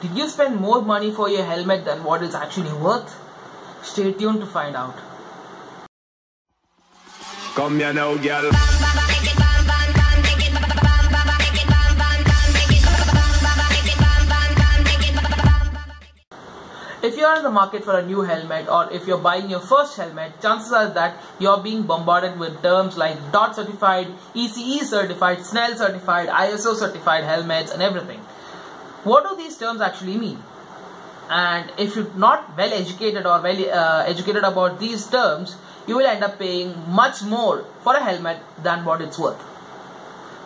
Did you spend more money for your helmet than what it's actually worth? Stay tuned to find out. Come here now, girl. If you are in the market for a new helmet, or if you're buying your first helmet, chances are that you're being bombarded with terms like DOT certified, ECE certified, SNELL certified, ISO certified helmets and everything. What do these terms actually mean? And if you're not well educated or educated about these terms, you will end up paying much more for a helmet than what it's worth.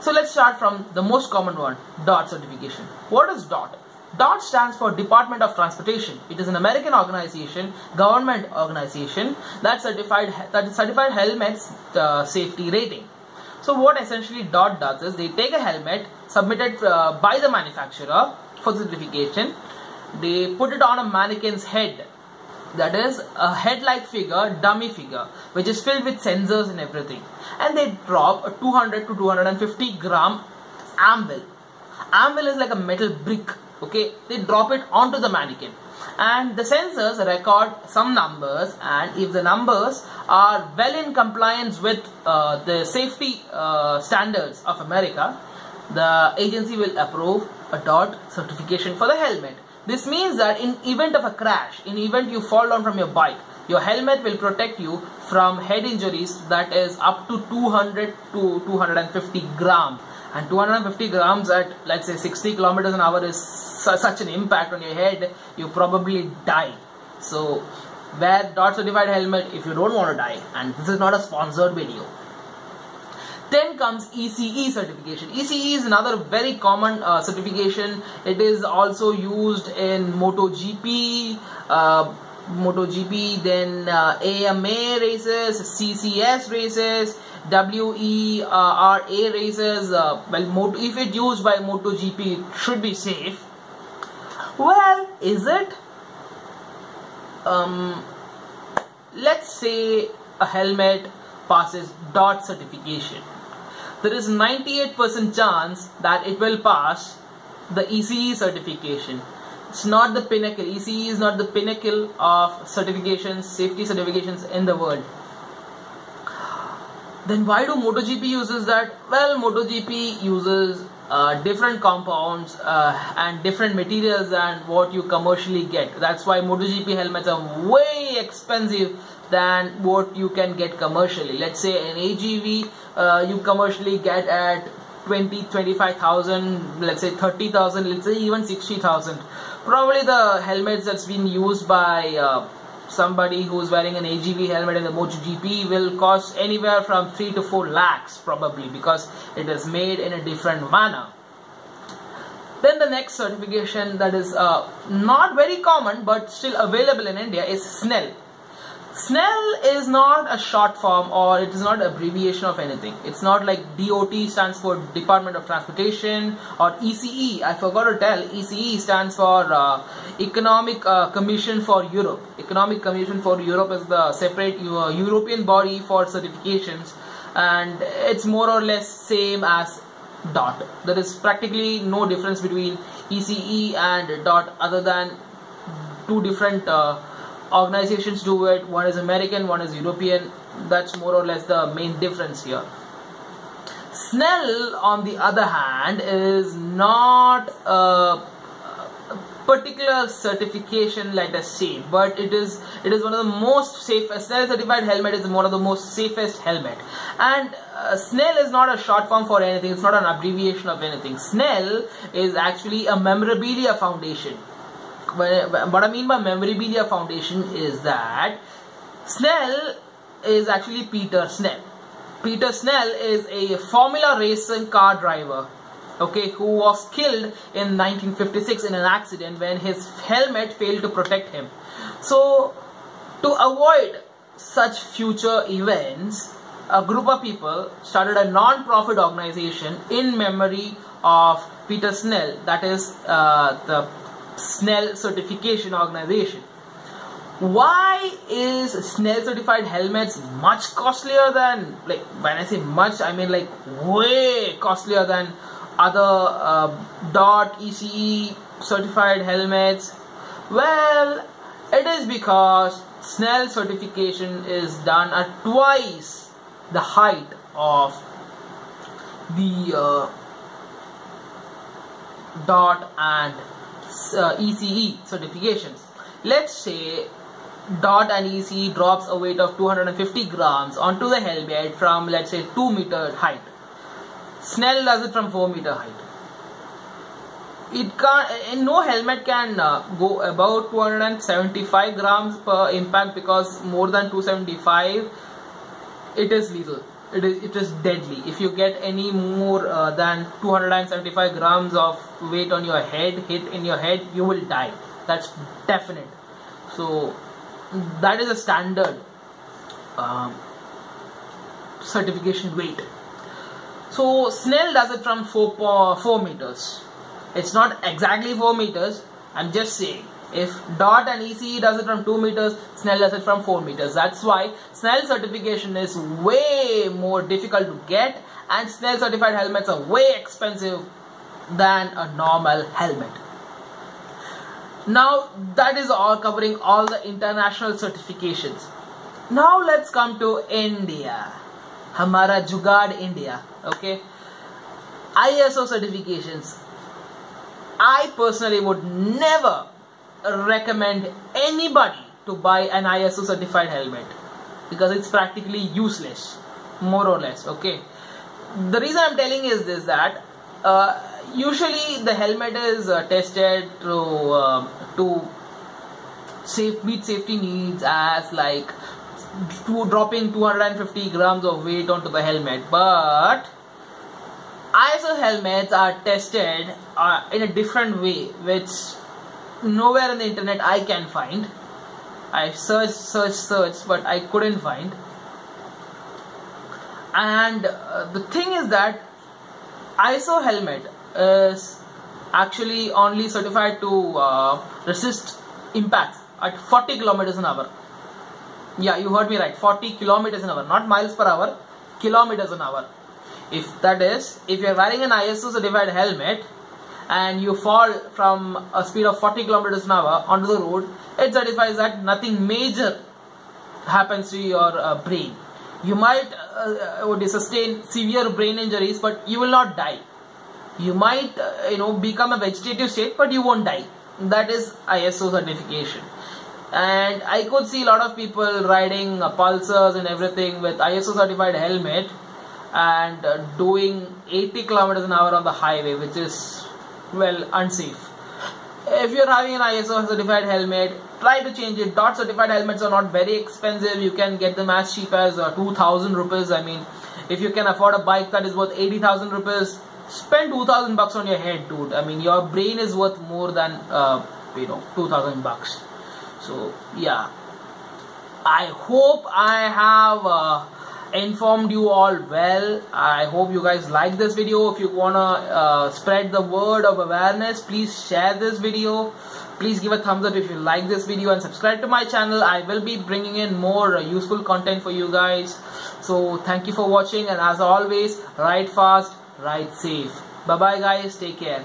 So let's start from the most common one, DOT certification. What is DOT? DOT stands for Department of Transportation. It is an American organization, government organization that certified helmets safety rating. So what essentially DOT does is they take a helmet submitted by the manufacturer for certification. They put it on a mannequin's head, that is a head-like figure, dummy figure, which is filled with sensors and everything, and they drop a 200 to 250 gram anvil. Anvil is like a metal brick. Okay, they drop it onto the mannequin, and the sensors record some numbers, and if the numbers are well in compliance with the safety standards of America, the agency will approve a DOT certification for the helmet. This means that in event of a crash, in event you fall down from your bike, your helmet will protect you from head injuries that is up to 200 to 250 grams. And 250 grams at, let's say, 60 kilometers an hour is such an impact on your head, you probably die. So wear DOT certified helmet if you don't want to die, and this is not a sponsored video. Then comes ECE certification. ECE is another very common certification. It is also used in MotoGP, then AMA races, CCS races, WERA races. Well, if it's used by MotoGP, it should be safe. Well, is it? Let's say a helmet passes DOT certification. There is 98% chance that it will pass the ECE certification. It's not the pinnacle. ECE is not the pinnacle of certifications, safety certifications in the world. Then why do MotoGP uses that? Well, MotoGP uses different compounds and different materials than what you commercially get. That's why MotoGP helmets are way expensive than what you can get commercially. Let's say an AGV you commercially get at 25,000, let's say 30,000, let's say even 60,000. Probably the helmets that's been used by somebody who's wearing an AGV helmet in the MotoGP will cost anywhere from 3 to 4 lakhs probably, because it is made in a different manner. Then the next certification that is not very common but still available in India is SNELL. SNELL is not a short form, or it is not an abbreviation of anything. It's not like DOT stands for Department of Transportation, or ECE. I forgot to tell, ECE stands for Economic Commission for Europe. Economic Commission for Europe is the separate European body for certifications, and it's more or less same as DOT. There is practically no difference between ECE and DOT, other than two different organizations do it. One is American, one is European. That's more or less the main difference here. SNELL, on the other hand, is not a particular certification, let us say, but it is one of the most safest. SNELL certified helmet is one of the most safest helmet, and SNELL is not a short form for anything. It's not an abbreviation of anything. SNELL is actually a memorabilia foundation. What I mean by memorabilia foundation is that SNELL is actually Peter Snell. Peter Snell is a Formula racing car driver, okay, who was killed in 1956 in an accident when his helmet failed to protect him. So to avoid such future events, a group of people started a non-profit organization in memory of Peter Snell, that is the SNELL certification organization. Why is SNELL certified helmets much costlier than, like, when I say much, I mean like way costlier than other DOT, ECE certified helmets? Well, it is because SNELL certification is done at twice the height of the DOT and ECE certifications. Let's say DOT and ECE drops a weight of 250 grams onto the helmet from, let's say, 2 meter height. SNELL does it from 4 meter height. It can't, and no helmet can go about 275 grams per impact, because more than 275 it is lethal. It is deadly. If you get any more than 275 grams of weight on your head, hit in your head, you will die. That's definite. So that is a standard certification weight. So SNELL does it from 4 meters. It's not exactly 4 meters. I'm just saying, if DOT and ECE does it from 2 meters, SNELL does it from 4 meters. That's why SNELL certification is way more difficult to get, and SNELL certified helmets are way expensive than a normal helmet. Now that is all covering all the international certifications. Now let's come to India. Hamara Jugaad India. Okay. ISO certifications. I personally would never recommend anybody to buy an ISO certified helmet, because it's practically useless, more or less. Okay. The reason I'm telling is this, that usually the helmet is tested to meet safety needs, as like dropping 250 grams of weight onto the helmet, but ISO helmets are tested in a different way, which nowhere in the internet I can find. I searched, but I couldn't find. And the thing is that ISO helmet is actually only certified to resist impacts at 40 kilometers an hour. Yeah, you heard me right, 40 kilometers an hour, not miles per hour, kilometers an hour. If you're wearing an ISO certified helmet and you fall from a speed of 40 kilometers an hour onto the road, it certifies that nothing major happens to your brain. You might sustain severe brain injuries, but you will not die. You might become a vegetative state, but you won't die. That is ISO certification. And I could see a lot of people riding pulsars and everything with ISO certified helmet and doing 80 kilometers an hour on the highway, which is, well, unsafe. If you're having an ISO certified helmet, try to change it. DOT certified helmets are not very expensive. You can get them as cheap as 2,000 rupees. I mean, if you can afford a bike that is worth 80,000 rupees, spend 2,000 bucks on your head, dude. I mean, your brain is worth more than 2,000 bucks. So yeah, I hope I have informed you all well. I hope you guys like this video. If you wanna spread the word of awareness, please share this video. Please give a thumbs up if you like this video, and subscribe to my channel. I will be bringing in more useful content for you guys. So thank you for watching, and as always, ride fast, ride safe. Bye bye guys, take care.